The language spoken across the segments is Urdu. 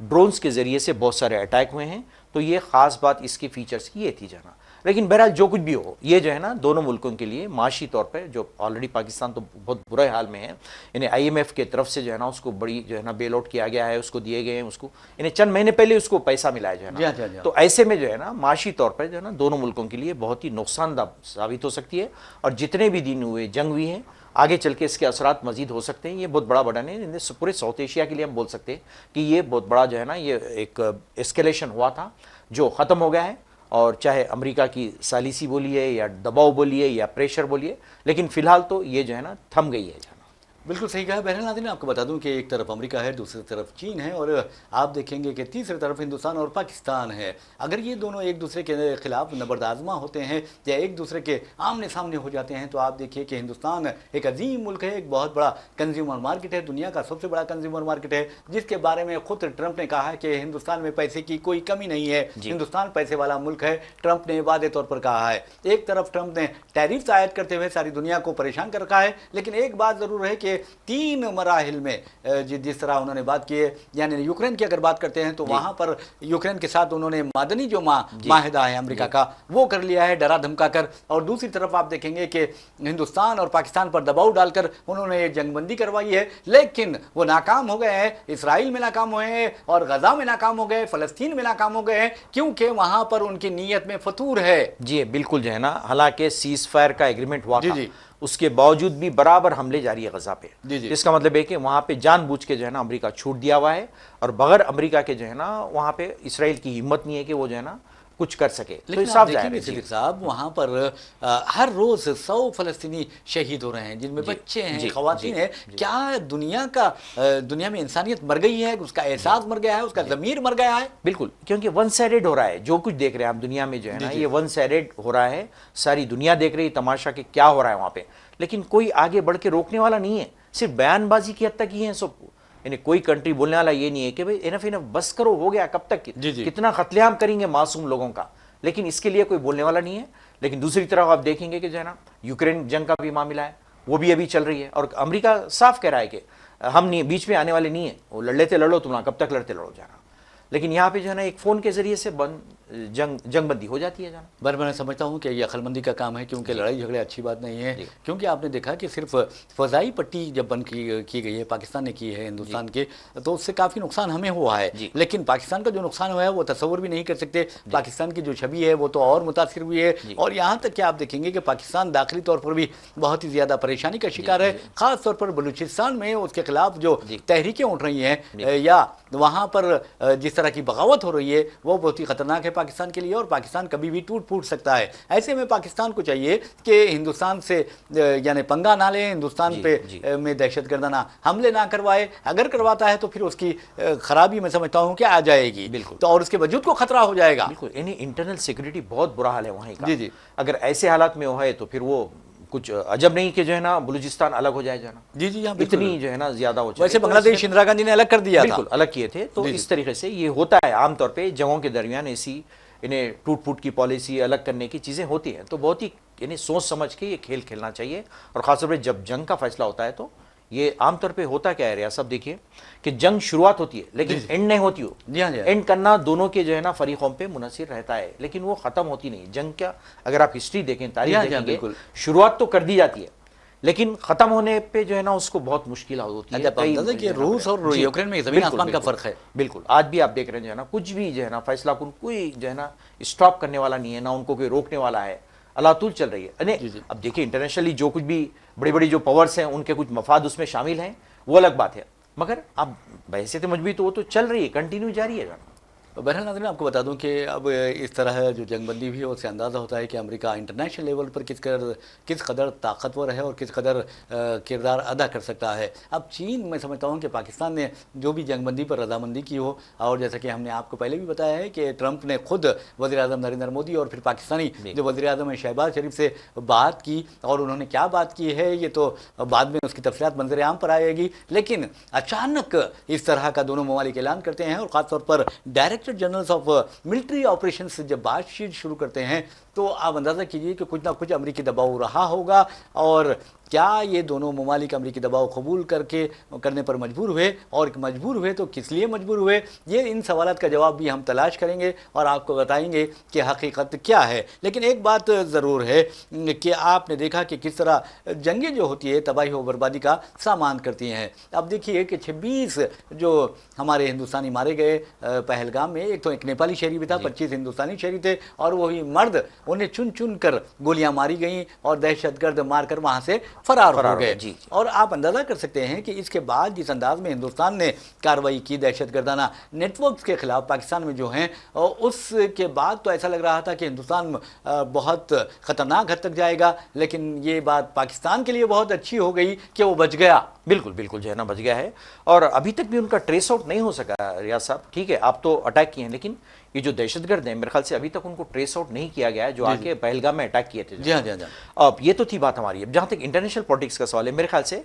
ڈرونز کے ذریعے سے بہت سارے اٹیک ہوئے ہیں. تو یہ خاص بات اس کے فیچرز کی یہ تھی جانا. لیکن بہرحال جو کچھ بھی ہو یہ جو ہے نا دونوں ملکوں کے لیے معاشی طور پہ جو آلریڈی پاکستان تو بہت برے حال میں ہے, انہیں آئی ایم ایف کے طرف سے جو ہے نا اس کو بڑی جو ہے نا بیل آؤٹ کیا گیا ہے, اس کو دیے گئے ہیں, اس کو انہیں چند مہینے پہلے اس کو پیسہ ملا ہے جو ہے نا. تو ایسے میں جو ہے نا معاشی طور پر جو ہے نا دونوں ملکوں کے لیے بہت ہی نقصان دہ ثابت ہو سکتی ہے. اور جتنے بھی دن ہوئے جنگ ہوئی ہیں آگے چل کے اس کے اثرات مزید ہو سکتے ہیں. یہ بہت بڑا بڑا نہیں, پورے ساؤتھ ایشیا کے لیے ہم بول سکتے ہیں کہ یہ بہت بڑا جو ہے نا یہ ایک اسکیلیشن ہوا تھا جو ختم ہو گیا ہے. اور چاہے امریکہ کی سالیسی بولیے یا دباؤ بولیے یا پریشر بولیے, لیکن فی الحال تو یہ جو ہے نا تھم گئی ہے. بالکل صحیح کہا. بہرحال ناظرین آپ کو بتا دوں کہ ایک طرف امریکہ ہے, دوسری طرف چین ہے, اور آپ دیکھیں گے کہ تیسری طرف ہندوستان اور پاکستان ہے. اگر یہ دونوں ایک دوسرے کے خلاف نبرد آزما ہوتے ہیں یا ایک دوسرے کے آمنے سامنے ہو جاتے ہیں تو آپ دیکھیے کہ ہندوستان ایک عظیم ملک ہے, ایک بہت بڑا کنزیومر مارکیٹ ہے, دنیا کا سب سے بڑا کنزیومر مارکیٹ ہے, جس کے بارے میں خود ٹرمپ نے کہا ہے کہ ہندوستان میں پیسے کی کوئی کمی نہیں ہے, ہندوستان پیسے والا ملک ہے. ٹرمپ نے واضح طور پر کہا ہے. ایک طرف ٹرمپ نے ٹیرفز عائد کرتے ہوئے ساری دنیا کو پریشان کر رکھا ہے, لیکن ایک بات ضرور ہے کہ 3 مراحل میں جس طرح انہوں نے بات کی ہے, یعنی یوکرین کی اگر بات کرتے ہیں تو وہاں پر یوکرین کے ساتھ انہوں نے معدنی جو معاہدہ ہے امریکہ کا وہ کر لیا ہے ڈرا دھمکا کر, اور دوسری طرف آپ دیکھیں گے کہ ہندوستان اور پاکستان پر دباؤ ڈال کر انہوں نے یہ جنگ بندی کروائی ہے, لیکن وہ ناکام ہو گئے ہیں. اسرائیل میں ناکام ہوئے ہیں اور غزہ میں ناکام ہو گئے, فلسطین میں ناکام ہو گئے ہیں, کیونکہ وہاں پر ان کی نیت میں فتور ہے. جی بالکل جو ہے نا, حالانکہ سیز فائر کا ایگریمنٹ ہوا تھا, اس کے باوجود بھی برابر حملے جاری ہے غزہ پہ. اس کا مطلب ہے کہ وہاں پہ جان بوجھ کے جو ہے نا امریکہ چھوٹ دیا ہوا ہے, اور بغیر امریکہ کے جو ہے نا وہاں پہ اسرائیل کی ہمت نہیں ہے کہ وہ جو ہے نا کچھ کر سکے. لیکن آپ دیکھیں گے صدیق صاحب, وہاں پر ہر روز 100 فلسطینی شہید ہو رہے ہیں, جن میں بچے ہیں, خواتین ہیں. کیا دنیا میں انسانیت مر گئی ہے, اس کا احساس مر گیا ہے, اس کا ضمیر مر گیا ہے؟ بالکل, کیونکہ ون سائیڈڈ ہو رہا ہے جو کچھ دیکھ رہے ہیں آپ دنیا میں جو ہے نا, یہ ون سائیڈڈ ہو رہا ہے. ساری دنیا دیکھ رہی تماشا کہ کیا ہو رہا ہے وہاں پہ, لیکن کوئی آگے بڑھ کے روکنے والا نہیں ہے. صرف بیان بازی کی حد تک ہی ہے سب. یعنی کوئی کنٹری بولنے والا یہ نہیں ہے کہ بھئی انف بس کرو, ہو گیا, کب تک کتنا قتل عام کریں گے معصوم لوگوں کا, لیکن اس کے لیے کوئی بولنے والا نہیں ہے. لیکن دوسری طرف آپ دیکھیں گے کہ جو ہے نا یوکرین جنگ کا بھی معاملہ ہے, وہ بھی ابھی چل رہی ہے, اور امریکہ صاف کہہ رہا ہے کہ ہم نہیں بیچ میں آنے والے نہیں ہیں, وہ لڑ لیتے لڑو تم, کب تک لڑتے لڑو جانا. لیکن یہاں پہ جو ہے نا ایک فون کے ذریعے سے جنگ بندی ہو جاتی ہے جانا. میں سمجھتا ہوں کہ یہ عقل مندی کا کام ہے, کیونکہ لڑائی جھگڑے اچھی بات نہیں ہے. کیونکہ آپ نے دیکھا کہ صرف فضائی پٹی جب بند کی گئی ہے, پاکستان نے کی ہے ہندوستان کے, تو اس سے کافی نقصان ہمیں ہوا ہے. لیکن پاکستان کا جو نقصان ہوا ہے وہ تصور بھی نہیں کر سکتے. پاکستان کی جو چھبی ہے وہ تو اور متاثر ہوئی ہے, اور یہاں تک کہ آپ دیکھیں گے کہ پاکستان داخلی طور پر بھی بہت ہی زیادہ پریشانی کا شکار ہے. خاص طور پر بلوچستان میں اس کے خلاف جو تحریکیں اٹھ رہی ہیں یا وہاں پر جس طرح کی بغاوت ہو رہی ہے وہ بہت ہی خطرناک ہے پاکستان کے لیے, اور پاکستان کبھی بھی ٹوٹ پھوٹ سکتا ہے. ایسے میں پاکستان کو چاہیے کہ ہندوستان سے یعنی پنگا نہ لے, ہندوستان پہ میں دہشت گردانہ حملے نہ کروائے. اگر کرواتا ہے تو پھر اس کی خرابی میں سمجھتا ہوں کہ آ جائے گی, تو اور اس کے وجود کو خطرہ ہو جائے گا. بالکل, یعنی انٹرنل سیکورٹی بہت برا حال ہے وہاں کا. اگر ایسے حالات میں وہ ہے تو پھر وہ کچھ عجب نہیں کہ جو ہے نا بلوچستان الگ ہو جائے جانا. اتنی جو ہے نا زیادہ ہو جائے. ویسے بنگلہ دیش اندرا گاندھی نے الگ کر دیا تھا, بالکل الگ کیے تھے. تو اس طریقے سے یہ ہوتا ہے عام طور پہ جگہوں کے درمیان, ایسی انہیں ٹوٹ پھوٹ کی پالیسی الگ کرنے کی چیزیں ہوتی ہیں. تو بہت ہی یعنی سوچ سمجھ کے یہ کھیل کھیلنا چاہیے. اور خاص طور پہ جب جنگ کا فیصلہ ہوتا ہے تو یہ عام طور پہ ہوتا کیا ہے ریاض صاحب, دیکھیے کہ جنگ شروعات ہوتی ہے لیکن اینڈ نہیں ہوتی ہو. اینڈ کرنا دونوں کے جو ہے نا فریقوں پہ منحصر رہتا ہے, لیکن وہ ختم ہوتی نہیں. جنگ کیا اگر آپ ہسٹری دیکھیں, تاریخ دیکھیں گے, شروعات تو کر دی جاتی ہے لیکن ختم ہونے پہ جو ہے نا اس کو بہت مشکل ہوتی ہے. کہ روس اور یوکرین میں زمین آسمان کا فرق ہے. بالکل, آج بھی آپ دیکھ رہے ہیں جو ہے نا کچھ بھی جو ہے نا فیصلہ کن کوئی جو ہے نا اسٹاپ کرنے والا نہیں ہے, نہ ان کو کوئی روکنے والا ہے. اللہ طول چل رہی ہے. اب دیکھیں انٹرنیشنلی جو کچھ بھی بڑی بڑی جو پاورز ہیں ان کے کچھ مفاد اس میں شامل ہیں, وہ الگ بات ہے, مگر اب بحیثیت مجبوری تو وہ تو چل رہی ہے, کنٹینیو جاری ہے جانا. بہرحال ناظرین آپ کو بتا دوں کہ اب اس طرح جو جنگ بندی بھی ہے اس سے اندازہ ہوتا ہے کہ امریکہ انٹرنیشنل لیول پر کس قدر طاقتور ہے اور کس قدر کردار ادا کر سکتا ہے. اب چین, میں سمجھتا ہوں کہ پاکستان نے جو بھی جنگ بندی پر رضامندی کی ہو, اور جیسا کہ ہم نے آپ کو پہلے بھی بتایا ہے کہ ٹرمپ نے خود وزیر اعظم نریندر مودی اور پھر پاکستانی جو وزیر اعظم ہے شہباز شریف سے بات کی, اور انہوں نے کیا بات کی ہے یہ تو بعد میں اس کی تفصیلات منظر عام پر آئے گی. لیکن اچانک اس طرح کا دونوں ممالک اعلان کرتے ہیں, اور خاص طور پر director generals of military operation سے جب بات چیت شروع کرتے ہیں تو آپ اندازہ کیجئے کہ کچھ نہ کچھ امریکی دباؤ رہا ہوگا, اور کیا یہ دونوں ممالک امریکی دباؤ قبول کرنے پر مجبور ہوئے، اور مجبور ہوئے تو کس لیے مجبور ہوئے؟ یہ ان سوالات کا جواب بھی ہم تلاش کریں گے اور آپ کو بتائیں گے کہ حقیقت کیا ہے۔ لیکن ایک بات ضرور ہے کہ آپ نے دیکھا کہ کس طرح جنگیں جو ہوتی ہے تباہی و بربادی کا سامان کرتی ہیں۔ اب دیکھیے کہ 26 جو ہمارے ہندوستانی مارے گئے پہلگام میں، ایک تو ایک نیپالی شہری بھی تھا، 25 ہندوستانی شہری تھے، اور وہی مرد انہیں چن چن کر گولیاں ماری گئیں اور دہشت گرد مار کر وہاں سے فرار ہو گئے۔ اور آپ اندازہ کر سکتے ہیں کہ اس کے بعد جس انداز میں ہندوستان نے کارروائی کی دہشت گردانہ نیٹ ورکس کے خلاف پاکستان میں جو ہیں، اس کے بعد تو ایسا لگ رہا تھا کہ ہندوستان بہت خطرناک حد تک جائے گا، لیکن یہ بات پاکستان کے لیے بہت اچھی ہو گئی کہ وہ بچ گیا۔ بالکل بالکل جو ہے نا بچ گیا ہے، اور ابھی تک بھی ان کا ٹریس آؤٹ نہیں ہو سکا ریاض صاحب۔ ٹھیک ہے آپ تو اٹیک کیے ہیں، لیکن یہ جو دہشت گرد ہیں میرے خیال سے ابھی تک ان کو ٹریس آؤٹ نہیں کیا گیا ہے جو آ کے پہلگام میں اٹیک کیے تھے۔ جی ہاں جی ہاں۔ اب یہ تو تھی بات ہماری۔ اب جہاں تک انٹرنیشنل پالیٹکس کا سوال ہے، میرے خیال سے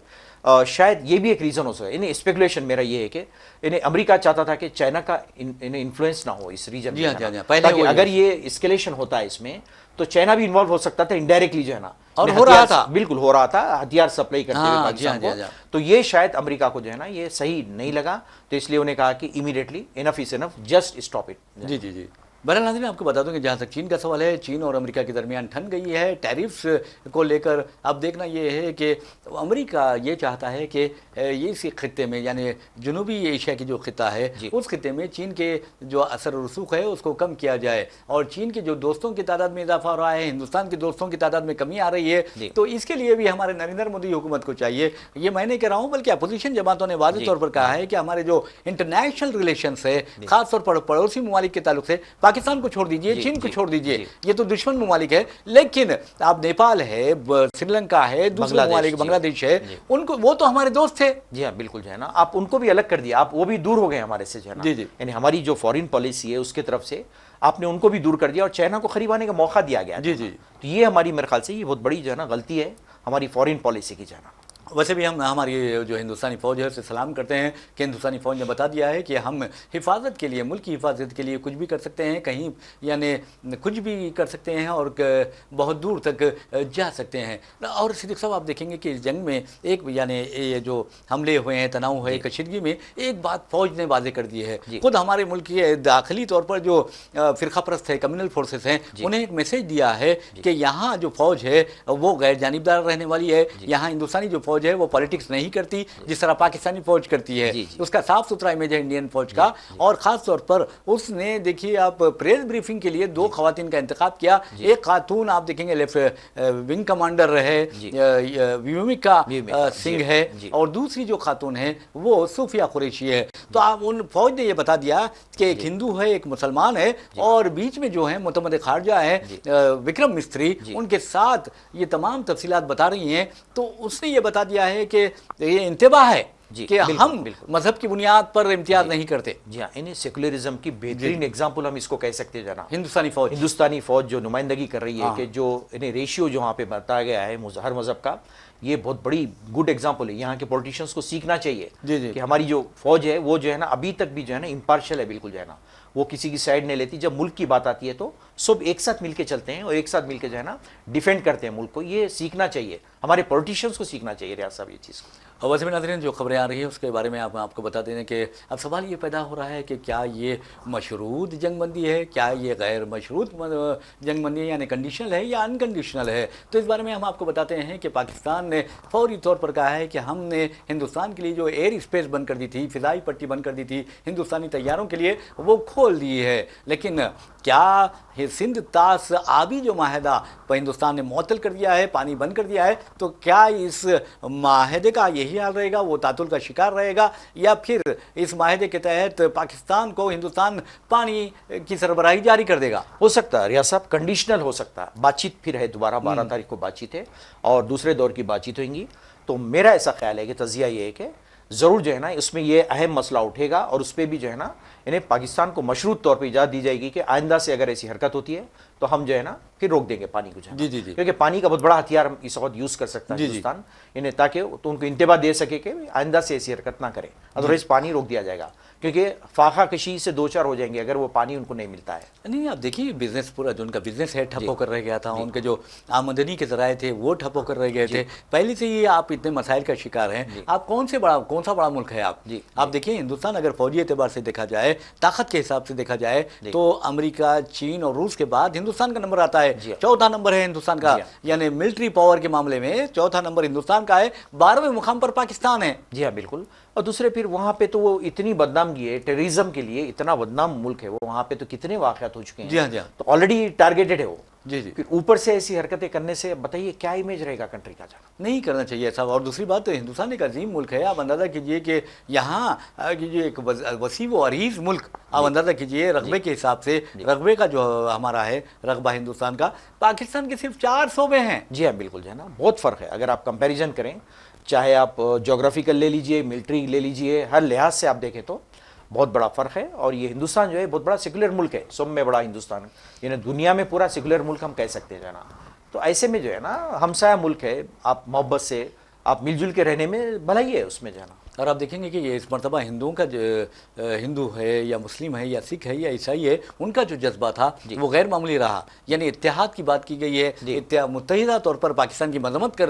شاید یہ بھی ایک ریزن ہو سکتا ہے، انہیں اسپیکولیشن میرا یہ ہے کہ انہیں امریکہ چاہتا تھا کہ چائنا کا انہیں انفلوئنس نہ ہو اس ریجن میں، تاکہ اگر یہ اسکیلیشن ہوتا ہے اس میں تو چائنا بھی انوالو ہو سکتا تھا انڈائریکٹلی جو ہے نا، اور ہو رہا تھا، بالکل ہو رہا تھا، ہتھیار سپلائی کرتے ہوئے پاکستان کو۔ تو یہ شاید امریکہ کو جو ہے نا یہ صحیح نہیں لگا، تو اس لیے انہیں کہا کہ immediately enough is enough, just stop it. جی جی جی۔ بہرحال ناظرین آپ کو بتا دوں کہ جہاں تک چین کا سوال ہے، چین اور امریکہ کے درمیان ٹھن گئی ہے ٹیرفز کو لے کر۔ اب دیکھنا یہ ہے کہ امریکہ یہ چاہتا ہے کہ یہ اسی خطے میں، یعنی جنوبی ایشیا کی جو خطہ ہے اس خطے میں چین کے جو اثر و رسوخ ہے اس کو کم کیا جائے، اور چین کے جو دوستوں کی تعداد میں اضافہ ہو رہا ہے، ہندوستان کے دوستوں کی تعداد میں کمی آ رہی ہے، تو اس کے لیے بھی ہمارے نریندر مودی حکومت کو چاہیے، یہ میں نہیں کہہ رہا ہوں بلکہ اپوزیشن جماعتوں نے واضح طور پر کہا ہے کہ ہمارے جو انٹرنیشنل ریلیشنز ہے، خاص طور پر پڑوسی ممالک کے تعلق سے، پاکستان کو چھوڑ دیجئے، چین کو چھوڑ دیجئے، یہ تو دشمن ممالک ہے، لیکن اب نیپال ہے، سری لنکا ہے، دوسرے ممالک بنگلہ دیش ہے، ان کو وہ تو ہمارے دوست تھے۔ جی ہاں بالکل جو ہے نا، آپ ان کو بھی الگ کر دیا، آپ وہ بھی دور ہو گئے ہمارے سے جو ہے نا، یعنی ہماری جو فورین پالیسی ہے اس کے طرف سے آپ نے ان کو بھی دور کر دیا اور چائنا کو قریب آنے کا موقع دیا گیا۔ جی جی، تو یہ ہماری میرے خیال سے یہ بہت بڑی جو ہے نا غلطی ہے ہماری فورین پالیسی کی جو ہے نا۔ ویسے بھی ہم ہماری جو ہندوستانی فوج ہے اسے سلام کرتے ہیں کہ ہندوستانی فوج نے بتا دیا ہے کہ ہم حفاظت کے لیے، ملک کی حفاظت کے لیے کچھ بھی کر سکتے ہیں، کہیں یعنی کچھ بھی کر سکتے ہیں اور بہت دور تک جا سکتے ہیں۔ اور صدیق صاحب آپ دیکھیں گے کہ اس جنگ میں ایک یعنی یہ جو حملے ہوئے ہیں، تناؤ ہے، کشیدگی میں ایک بات فوج نے واضح کر دی ہے، خود ہمارے ملک کے داخلی طور پر جو فرقہ پرست ہے، کمیونل فورسز ہیں، انہیں ایک میسیج دیا ہے کہ یہاں جو فوج ہے وہ غیر جانبدار رہنے والی ہے، یہاں ہندوستانی جو فوج ہے وہ پالیٹکس نہیں کرتی جس طرح پاکستانی فوج کرتی ہے، اس کا صاف ستھرا امیج ہے انڈین فوج کا۔ اور خاص طور پر اس نے دیکھیے آپ پریس بریفنگ کے لیے 2 خواتین کا انتخاب کیا، ایک خاتون آپ دیکھیں گے لیفٹ ونگ کمانڈر رہے ویومکا سنگھ ہے، اور دوسری جو خاتون ہے وہ صوفیہ قریشی ہے۔ تو آپ ان فوج نے یہ بتا دیا کہ ایک ہندو ہے، ایک مسلمان ہے، اور بیچ میں جو ہے متمد خارجہ ہے وکرم مستری، ان کے ساتھ یہ تمام تفصیلات بتا رہی ہیں۔ تو اس نے یہ بتا دیا ہے کہ یہ انتباہ ہے کہ ہم مذہب کی بنیاد پر امتیاز نہیں کرتے۔ جی ہاں، انہیں سیکولرزم کی بہترین اگزامپل ہم اس کو کہہ سکتے ہیں جناب، ہندوستانی فوج جو نمائندگی کر رہی ہے، کہ جو انہیں ریشیو جو وہاں پہ بتایا گیا ہے ہر مذہب کا، یہ بہت بڑی گڈ ایگزامپل ہے۔ یہاں کے پولیٹیشنز کو سیکھنا چاہیے کہ ہماری جو فوج ہے وہ جو ہے نا ابھی تک بھی جو ہے نا امپارشل ہے، بالکل جو ہے نا وہ کسی کی سائیڈ نہیں لیتی۔ جب ملک کی بات آتی ہے تو سب ایک ساتھ مل کے چلتے ہیں اور ایک ساتھ مل کے جو ہے نا ڈیفینڈ کرتے ہیں ملک کو۔ یہ سیکھنا چاہیے، ہمارے پولیٹیشنز کو سیکھنا چاہیے ریاض صاحب یہ چیز کو۔ اور ویسے بھی ناظرین جو خبریں آ رہی ہیں اس کے بارے میں آپ کو بتا دیں کہ اب سوال یہ پیدا ہو رہا ہے کہ کیا یہ مشروط جنگ بندی ہے، کیا یہ غیر مشروط جنگ بندی ہے، یعنی کنڈیشنل ہے یا انکنڈیشنل ہے۔ تو اس بارے میں ہم آپ کو بتاتے ہیں کہ پاکستان نے فوری طور پر کہا ہے کہ ہم نے ہندوستان کے لیے جو ایئر اسپیس بند کر دی تھی، فضائی پٹی بند کر دی تھی ہندوستانی طیاروں کے لیے، وہ کھول دی ہے۔ لیکن کیا سندھ طاس آبی جو معاہدہ ہندوستان نے معطل کر دیا ہے، پانی بند کر دیا ہے، تو کیا اس معاہدے کا یہی حال رہے گا، وہ تعطل کا شکار رہے گا، یا پھر اس معاہدے کے تحت پاکستان کو ہندوستان پانی کی سربراہی جاری کر دے گا؟ ہو سکتا ہے ریاض صاحب، کنڈیشنل ہو سکتا ہے، بات چیت پھر ہے دوبارہ 12 تاریخ کو بات چیت ہے اور دوسرے دور کی بات چیت ہوئیں گی۔ تو میرا ایسا خیال ہے کہ تجزیہ یہ ہے کہ ضرور جو ہے نا اس میں یہ اہم مسئلہ اٹھے گا، اور اس پہ بھی جو ہے نا انہیں پاکستان کو مشروط طور پہ اجازت دی جائے گی کہ آئندہ سے اگر ایسی حرکت ہوتی ہے تو ہم جو ہے نا پھر روک دیں گے پانی کو جو ہے، کیونکہ پانی کا بہت بڑا ہتھیار ہم اس وقت یوز کر سکتا ہے ہندوستان، انہیں تاکہ تو ان کو انتباہ دے سکے کہ آئندہ سے ایسی حرکت نہ کریں، ادروائز پانی روک دیا جائے گا۔ کیونکہ فاقہ کشی سے دو چار ہو جائیں گے اگر وہ پانی ان کو نہیں ملتا ہے۔ نہیں آپ دیکھیے بزنس پورا جو ان کا بزنس ہے ٹھپ ہو کر رہ گیا تھا، ان کے جو آمدنی کے ذرائع تھے وہ ٹھپ ہو کر رہ گئے تھے، پہلے سے ہی آپ اتنے مسائل کا شکار ہیں۔ آپ کون سا بڑا ملک ہے آپ دیکھیں ہندوستان اگر فوجی اعتبار سے دیکھا جائے، طاقت کے حساب سے دیکھا جائے تو امریکہ، چین اور روس کے بعد ہندوستان کا نمبر آتا ہے، چوتھا نمبر ہے ہندوستان کا، یعنی ملٹری پاور کے معاملے میں چوتھا نمبر ہندوستان کا ہے، 12ویں مقام پر پاکستان ہے۔ جی ہاں بالکل، اور دوسرے پھر وہاں پہ تو وہ اتنی بدنامگی ہے، ٹیررزم کے لیے اتنا بدنام ملک ہے وہ، وہاں پہ تو کتنے واقعات ہو چکے ہیں، جی ہاں تو آلریڈی ٹارگیٹڈ ہے وہ۔ جی پھر اوپر سے ایسی حرکتیں کرنے سے بتائیے کیا امیج رہے گا کنٹری کا؟ جانا نہیں کرنا چاہیے ایسا۔ اور دوسری بات ہندوستان ایک عظیم ملک ہے، آپ اندازہ کیجئے کہ یہاں ایک وسیع و عریض ملک، آپ اندازہ کیجئے رقبے کے حساب سے، رقبے کا جو ہمارا ہے رقبہ ہندوستان کا، پاکستان کے صرف 4 صوبے ہیں۔ جی ہاں بالکل، جو ہے نا بہت فرق ہے اگر آپ کمپیریزن کریں، چاہے آپ جغرافیکل لے لیجئے، ملٹری لے لیجئے، ہر لحاظ سے آپ دیکھیں تو بہت بڑا فرق ہے۔ اور یہ ہندوستان جو ہے بہت بڑا سیکولر ملک ہے، سب میں بڑا ہندوستان ہے، یعنی دنیا میں پورا سیکولر ملک ہم کہہ سکتے ہیں جو ہے نا۔ تو ایسے میں جو ہے نا ہمسایہ ملک ہے، آپ محبت سے آپ مل جل کے رہنے میں بھلائی ہے اس میں جو ہے نا۔ اور آپ دیکھیں گے کہ یہ اس مرتبہ ہندوؤں کا جو ہندو ہے یا مسلم ہے یا سکھ ہے یا عیسائی ہے، ان کا جو جذبہ تھا وہ غیر معمولی رہا، یعنی اتحاد کی بات کی گئی ہے، متحدہ طور پر پاکستان کی مذمت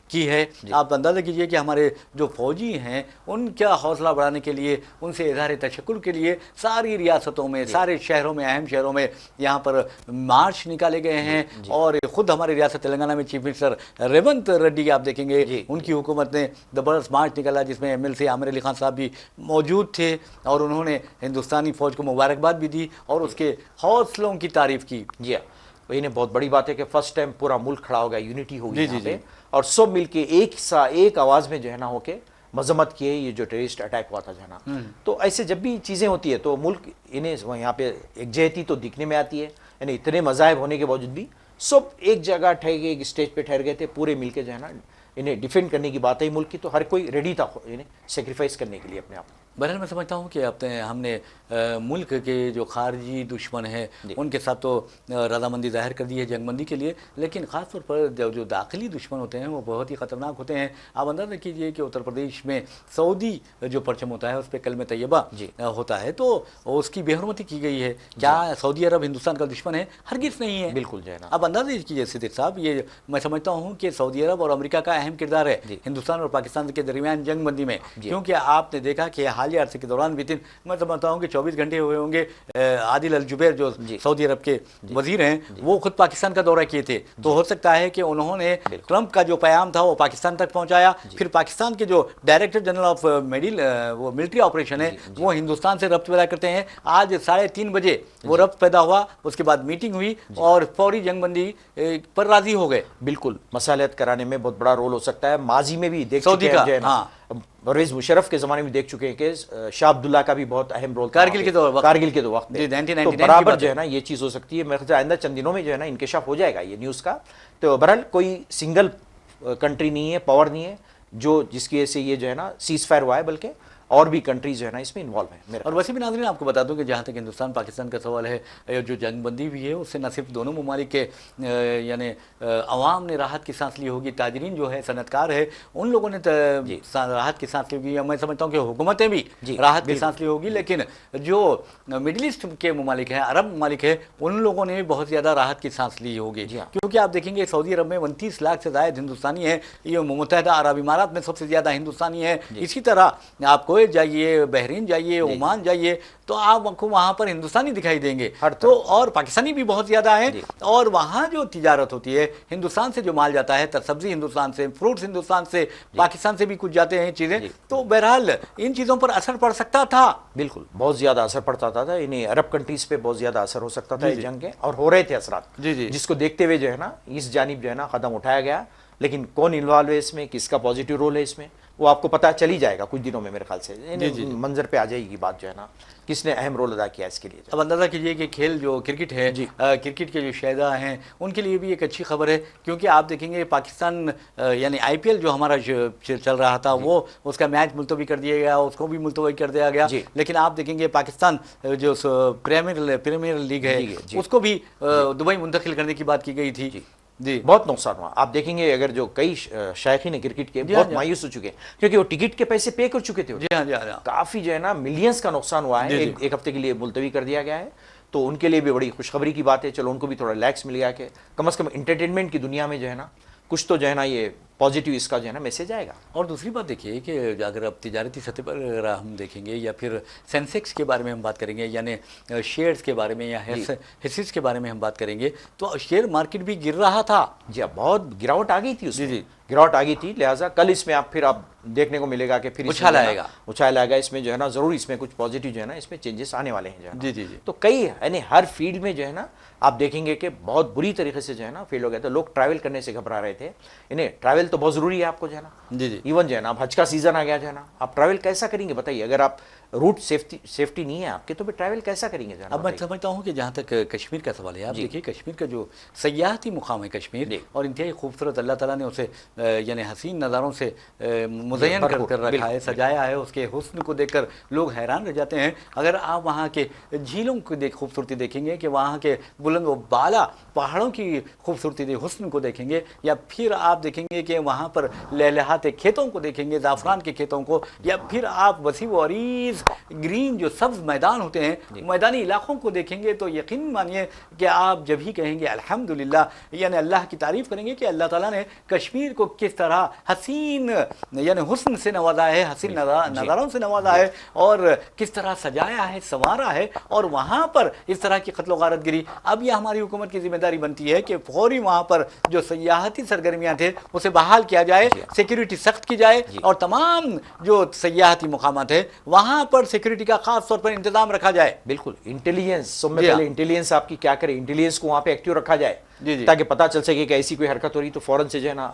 کی ہے۔ آپ اندازہ کیجئے کہ ہمارے جو فوجی ہیں ان کا حوصلہ بڑھانے کے لیے، ان سے اظہار تشکر کے لیے ساری ریاستوں میں، سارے شہروں میں، اہم شہروں میں یہاں پر مارچ نکالے گئے ہیں، اور خود ہمارے ریاست تلنگانہ میں چیف منسٹر ریونت ریڈی آپ دیکھیں گے ان کی حکومت نے زبردست مارچ نکالا، جس میں MLC عامر علی خان صاحب بھی موجود تھے، اور انہوں نے ہندوستانی فوج کو مبارکباد بھی دی اور اس کے حوصلوں کی تعریف کی۔ جی ہاں، وہی بہت بڑی بات ہے کہ فرسٹ ٹائم پورا ملک کھڑا ہوگا، یونٹی ہوگی یہاں پہ، اور سب مل کے ایک آواز میں جو ہے نا ہو کے مذمت کیے یہ جو ٹیررسٹ اٹیک ہوا تھا جو ہے نا۔ تو ایسے جب بھی چیزیں ہوتی ہے تو ملک انہیں یہاں پہ یکجہتی تو دکھنے میں آتی ہے، یعنی اتنے مذاہب ہونے کے باوجود بھی سب ایک جگہ ٹھہر گئے، ایک اسٹیج پہ ٹھہر گئے تھے، پورے مل کے جو ہے نا انہیں ڈیفینڈ کرنے کی بات ہے ملک کی، تو ہر کوئی ریڈی تھا انہیں سیکریفائس کرنے کے لیے اپنے آپ کو۔ بہرحال میں سمجھتا ہوں کہ ہم نے ملک کے جو خارجی دشمن ہیں ان کے ساتھ تو رضامندی ظاہر کر دی ہے جنگ بندی کے لیے، لیکن خاص طور پر جو داخلی دشمن ہوتے ہیں وہ بہت ہی خطرناک ہوتے ہیں۔ آپ اندازہ کیجئے کہ اتر پردیش میں سعودی جو پرچم ہوتا ہے اس پہ کلمہ طیبہ ہوتا ہے، تو اس کی بے حرمتی کی گئی ہے۔ کیا سعودی عرب ہندوستان کا دشمن ہے؟ ہرگز نہیں ہے، بالکل جو ہے نا۔ آپ اندازہ کیجئے صدیق صاحب، یہ میں سمجھتا ہوں کہ سعودی عرب اور امریکہ کا اہم کردار ہے ہندوستان اور پاکستان کے درمیان جنگ بندی میں، کیونکہ آپ نے دیکھا کہ حالیہ عرصے کے دوران میں سمجھتا ہوں کہ 24 گھنٹے ہوئے ہوں گے، عادل الجبیر جو سعودی عرب کے وزیر ہیں وہ خود پاکستان کا دورہ کیے تھے، تو ہو سکتا ہے کہ انہوں نے ٹرمپ کا جو پیام تھا وہ پاکستان تک پہنچایا، پھر پاکستان کے جو ڈائریکٹر جنرل آف وہ ملٹری آپریشن ہے وہ ہندوستان سے ربط پیدا کرتے ہیں۔ آج 3:30 بجے وہ ربط پیدا ہوا، اس کے بعد میٹنگ ہوئی اور فوری جنگ بندی پر راضی ہو گئے۔ بالکل، مصالحت کرانے میں بہت بڑا رول ہو سکتا ہے، ماضی میں بھی دیکھ چکے ہیں، پرویز مشرف کے زمانے میں دیکھ چکے ہیں کہ شاہ عبداللہ کا بھی بہت اہم رول تھا کارگل کے دو وقت میں، تو برابر جو ہے نا یہ چیز ہو سکتی ہے۔ میرے خیال آئندہ چند دنوں میں جو ہے نا انکشاف ہو جائے گا یہ نیوز کا۔ تو بہرحال کوئی سنگل کنٹری نہیں ہے، پاور نہیں ہے جس کی وجہ سے یہ جو ہے نا سیز فائر ہوا ہے، بلکہ اور بھی کنٹریز جو ہے نا اس میں انوالو ہیں۔ اور ویسے بھی ناظرین آپ کو بتا دوں کہ جہاں تک ہندوستان پاکستان کا سوال ہے، جو جنگ بندی بھی ہے اس سے نہ صرف دونوں ممالک کے یعنی عوام نے راحت کی سانس لی ہوگی، تاجرین جو ہے، صنعت کار ہے، ان لوگوں نے راحت کی سانس لی ہوگی، میں سمجھتا ہوں کہ حکومتیں بھی راحت کی سانس لی ہوگی، لیکن جو مڈل ایسٹ کے ممالک ہیں، عرب ممالک ہیں، ان لوگوں نے بھی بہت زیادہ راحت کی سانس لی ہوگی، کیونکہ آپ دیکھیں گے سعودی عرب میں 29 لاکھ سے زائد ہندوستانی ہیں، یہ متحدہ عرب امارات میں سب سے زیادہ ہندوستانی ہیں، اسی طرح آپ کو جائیے، بحرین جائیے، عمان جائیے، تو آپ کو وہاں پر ہندوستانی دکھائی دیں گے، تو اور پاکستانی بھی بہت زیادہ ہیں، اور وہاں جو تجارت ہوتی ہے ہندوستان سے جو مال جاتا ہے، سبزی ہندوستان سے، فروٹس ہندوستان سے، پاکستان سے بھی کچھ جاتے ہیں چیزیں، تو بہرحال ان چیزوں پر اثر پڑ سکتا تھا۔ بالکل، بہت زیادہ اثر پڑتا تھا، انہیں عرب کنٹریز پہ بہت زیادہ اثر ہو سکتا تھا جنگ کے، اور ہو رہے تھے اثرات، جس کو دیکھتے ہوئے جو ہے نا اس جانب جو ہے نا قدم اٹھایا گیا، لیکن کون انوالو ہے اس میں، کس کا پازیٹیو رول ہے اس میں، وہ آپ کو پتہ چل ہی جائے گا کچھ دنوں میں، میرے خیال سے منظر پہ آ جائے گی بات جو ہے نا، کس نے اہم رول ادا کیا اس کے لیے۔ اب اندازہ کیجئے کہ کھیل جو کرکٹ ہے، کرکٹ کے جو شہدا ہیں ان کے لیے بھی ایک اچھی خبر ہے، کیونکہ آپ دیکھیں گے پاکستان یعنی IPL جو ہمارا چل رہا تھا وہ اس کا میچ ملتوی کر دیا گیا، اس کو بھی ملتوی کر دیا گیا، لیکن آپ دیکھیں گے پاکستان جو پریمیئر لیگ ہے اس کو بھی دبئی منتقل کرنے کی بات کی گئی تھی، جی بہت نقصان ہوا. آپ دیکھیں گے اگر جو کئی شائقین کرکٹ کے بہت مایوس ہو چکے ہیں کیونکہ وہ ٹکٹ کے پیسے پے کر چکے تھے. جی ہاں جی ہاں کافی جو ہے نا ملینز کا نقصان ہوا ہے. ایک ہفتے کے لیے ملتوی کر دیا گیا ہے. تو ان کے لیے بھی بڑی خوشخبری کی بات ہے. چلو ان کو بھی تھوڑا ریلیکس مل گیا کہ کم از کم انٹرٹینمنٹ کی دنیا میں جو ہے نا کچھ تو جو ہے نا یہ پازیٹیو اس کا جو ہے نا میسیج آئے گا. اور دوسری بات دیکھیے کہ اگر اب تجارتی سطح پر اگر ہم دیکھیں گے یا پھر سینسیکس کے بارے میں ہم بات کریں گے یعنی شیئرز کے بارے میں یا ہیسز کے بارے میں ہم بات کریں گے تو شیئر مارکیٹ بھی گر رہا تھا. جی بہت گراوٹ آ گئی تھی اس میں. گراوٹ آ گئی تھی. لہٰذا کل اس میں آپ دیکھنے کو ملے گا کہ پھر اچھال آئے گا. اس میں جو ہے نا ضرور اس میں کچھ پازیٹیو جو ہے نا اس میں چینجز آنے والے ہیں جو ہے نا. جی جی جی تو کئی یعنی ہر فیلڈ میں جو ہے نا آپ دیکھیں گے کہ بہت بری طریقے سے جو ہے نا فیل ہو گیا تھا. لوگ ٹریول کرنے سے گھبرا رہے تھے. انہیں ٹریول تو بہت ضروری ہے آپ کو جو ہے نا. جی جی ایون جو ہے نا اب حج کا سیزن آ گیا جو ہے نا آپ ٹریول کیسا کریں گے بتائیے. اگر آپ روٹ سیفٹی نہیں ہے آپ کے تو پھر ٹریول کیسا کریں گے. اب میں سمجھتا ہوں کہ جہاں تک کشمیر کا سوال ہے آپ دیکھیے کشمیر کا جو سیاحتی مقام ہے کشمیر اور انتہائی خوبصورت اللہ تعالیٰ نے اسے یعنی حسین نظاروں سے مزین کر رکھا ہے سجایا ہے. اس کے حسن کو دیکھ کر لوگ حیران رہ جاتے ہیں. اگر آپ وہاں کے جھیلوں کو خوبصورتی دیکھیں گے کہ وہاں کے بلند و بالا پہاڑوں کی خوبصورتی حسن کو دیکھیں گے یا پھر آپ دیکھیں گے کہ وہاں پر لہلہاتے کھیتوں کو دیکھیں گے زعفران کے کھیتوں کو یا پھر آپ وسیع و عریض گرین جو سبز میدان ہوتے ہیں میدانی علاقوں کو دیکھیں گے تو یقین مانیے کہ آپ جب ہی کہیں گے الحمدللہ یعنی اللہ کی تعریف کریں گے کہ اللہ تعالیٰ نے کشمیر کو کس طرح حسین یعنی حسن سے نوازا ہے حسین نظاروں سے نوازا ہے اور کس طرح سجایا ہے سنوارا ہے. اور وہاں پر اس طرح کی قتل و غارت گری اب یہ ہماری حکومت کی ذمہ داری بنتی ہے کہ فوری وہاں پر جو سیاحتی سرگرمیاں تھے اسے بحال کیا جائے سیکیورٹی سخت کی جائے اور تمام جو سیاحتی مقامات ہیں وہاں پر سیکیورٹی کا خاص طور پر انتظام رکھا جائے. بالکل انٹیلیجنس سب میں پہلے انٹیلیجنس آپ کی کیا کرے. انٹیلیجنس کو وہاں پہ ایکٹیو رکھا جائے تاکہ پتہ چل سکے کہ ایسی کوئی حرکت ہو رہی تو فوراً سے جو ہے نا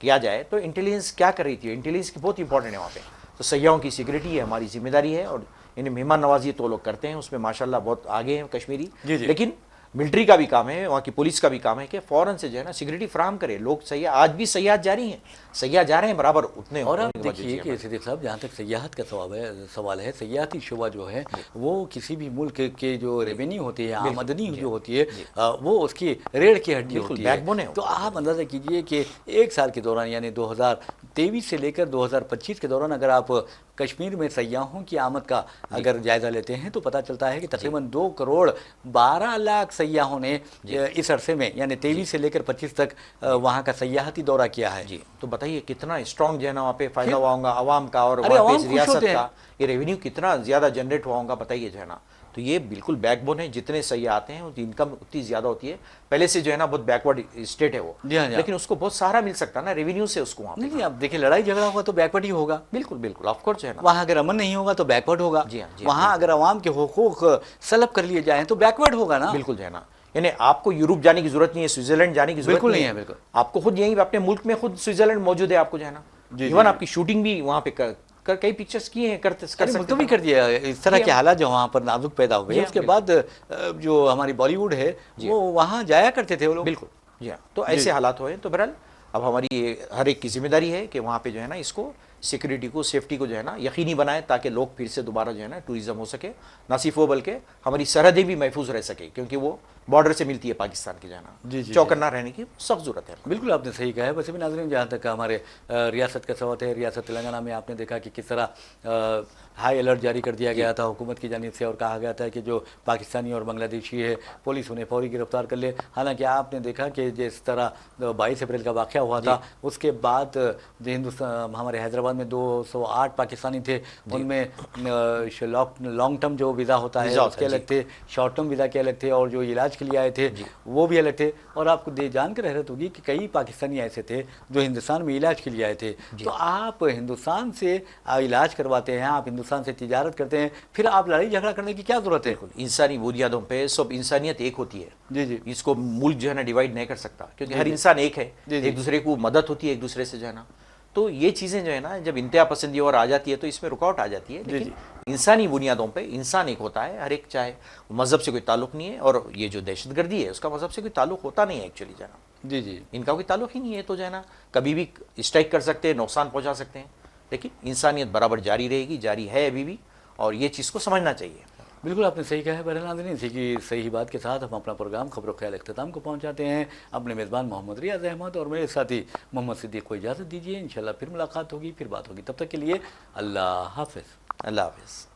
کیا جائے. تو انٹیلیجنس کیا کر رہی تھی. انٹیلیجنس کی بہت امپورٹنٹ ہے وہاں پہ. تو سیاحوں کی سیکیورٹی ہے ہماری ذمہ داری ہے اور انہیں مہمان نوازی تو لوگ کرتے ہیں اس میں ماشاءاللہ بہت آگے ہیں کشمیری. لیکن ملٹری کا بھی کام ہے وہاں کی پولیس کا بھی کام ہے کہ فوراً سے جو ہے نا سیکورٹی فراہم کرے. لوگ سیاح آج بھی سیاحت جاری ہیں سیاح جا رہے ہیں برابر اتنے. اور آپ دیکھیے کہ صدیق صاحب جہاں تک سیاحت کا سوال ہے سیاحتی شعبہ جو ہے وہ کسی بھی ملک کے جو ریونیو ہوتی ہے آمدنی جو ہوتی ہے وہ اس کی ریڑھ کی ہڈی ہوتی ہے. تو آپ اندازہ کیجئے کہ ایک سال کے دوران یعنی 2023 سے لے کر 2025 کے دوران اگر آپ کشمیر میں سیاحوں کی آمد کا اگر جائزہ لیتے ہیں تو پتہ چلتا ہے کہ تقریباً 2 کروڑ 12 لاکھ سیاحوں نے اس عرصے میں یعنی 23 سے لے کر 25 تک وہاں کا سیاحتی دورہ کیا ہے. تو بتائیے کتنا اسٹرانگ جو ہے نا وہاں پہ فائدہ ہوا ہوگا عوام کا اور وہاں پہ ریاست کا یہ ریونیو کتنا زیادہ جنریٹ ہوا ہوگا بتائیے جو ہے نا. تو یہ بالکل بیک بون ہے. جتنے سیاح آتے ہیں انکم اتنی زیادہ ہوتی ہے. پہلے سے جو ہے نا بہت بیکورڈ اسٹیٹ ہے وہ لیکن اس کو بہت سہارا مل سکتا ہے نا ریونیو سے اس کو وہاں نہیں. اب دیکھیں لڑائی جھگڑا ہوگا تو بیکورڈ ہی ہوگا. بالکل بالکل آف کورس ہے نا. وہاں اگر امن نہیں ہوگا تو بیکورڈ ہوگا. وہاں اگر عوام کے حقوق سلب کر لیے جائیں تو بیکورڈ ہوگا نا. بالکل جو ہے نا یعنی آپ کو یورپ جانے کی ضرورت نہیں ہے سوئٹزرلینڈ جانے کی ضرورت نہیں ہے. بالکل آپ کو خود یہیں اپنے ملک میں خود سوئٹزرلینڈ موجود ہے آپ کو جو ہے نا. ایون آپ کی شوٹنگ بھی وہاں پہ کئی پکچرز کیے ہیں ملتوی کر دیا. اس طرح کے حالات جو وہاں پر نازک پیدا ہوئے اس کے بعد جو ہماری بالی ووڈ ہے وہ وہاں جایا کرتے تھے وہ لوگ. بالکل جی ہاں. تو ایسے حالات ہوئے تو بہرحال اب ہماری ہر ایک کی ذمہ داری ہے کہ وہاں پہ جو ہے نا اس کو سیکورٹی کو سیفٹی کو جو ہے نا یقینی بنائے تاکہ لوگ پھر سے دوبارہ جو ہے نا ٹوریزم ہو سکے. نہ صرف وہ بلکہ ہماری سرحدیں بھی محفوظ رہ سکے کیونکہ وہ بارڈر سے ملتی ہے پاکستان کی جو ہے نا. چوکنا رہنے کی سخت ضرورت ہے. بالکل آپ نے صحیح کہا ہے. ویسے بھی ناظرین جہاں تک ہمارے ریاست کا سوال ہے ریاست تلنگانہ میں آپ نے دیکھا کہ کس طرح ہائی الرٹ جاری کر دیا گیا تھا حکومت کی جانب سے اور کہا گیا تھا کہ جو پاکستانی اور بنگلہ دیشی ہے پولیس انہیں فوری گرفتار کر لے. حالانکہ آپ نے دیکھا کہ جس طرح 22 اپریل کا واقعہ ہوا تھا اس کے بعد جو ہندوستان ہمارے حیدرآباد میں 208 پاکستانی تھے ان میں لانگ ٹرم جو ویزا ہوتا ہے اس کے الگ تھے شارٹ ٹرم ویزا کے الگ تھے اور جو علاج کے لیے آئے تھے وہ بھی الگ تھے. اور آپ کو جان کر حیرت ہوگی کہ کئی پاکستانی ایسے تھے جو ہندوستان میں علاج کے لیے آئے تھے. تو آپ ہندوستان سے علاج کرواتے ہیں آپ ہندوستان سے تجارت کرتے ہیں پھر آپ لڑائی جھگڑا کرنے کی کیا ضرورت ہے. انسانی بنیادوں پہ سب انسانیت ایک ہوتی ہے. جی اس کو ملک جو ہے نا ڈیوائڈ نہیں کر سکتا کیونکہ ہر انسان ایک ہے. ایک دوسرے کو مدد ہوتی ہے ایک دوسرے سے جو ہے نا. تو یہ چیزیں جو ہے نا جب انتہا پسندی اور آ جاتی ہے تو اس میں رکاوٹ آ جاتی ہے. لیکن انسانی بنیادوں پہ انسان ایک ہوتا ہے ہر ایک چاہے مذہب سے کوئی تعلق نہیں ہے. اور یہ جو دہشت گردی ہے اس کا مذہب سے کوئی تعلق ہوتا نہیں ہے ایکچولی جو ہے نا. ان کا کوئی تعلق ہی نہیں ہے. تو جو ہے نا کبھی بھی اسٹرائک کر سکتے ہیں نقصان پہنچا سکتے ہیں لیکن انسانیت برابر جاری رہے گی جاری ہے ابھی بھی اور یہ چیز کو سمجھنا چاہیے. بالکل آپ نے صحیح کہا ہے بہرحال ناظرین، اسی کی صحیح بات کے ساتھ ہم اپنا پروگرام خبر و خیال اختتام کو پہنچاتے ہیں۔ اپنے میزبان محمد ریاض احمد اور میرے ساتھی محمد صدیق کو اجازت دیجیے، انشاءاللہ پھر ملاقات ہوگی، پھر بات ہوگی، تب تک کے لیے اللہ حافظ۔ اللہ حافظ۔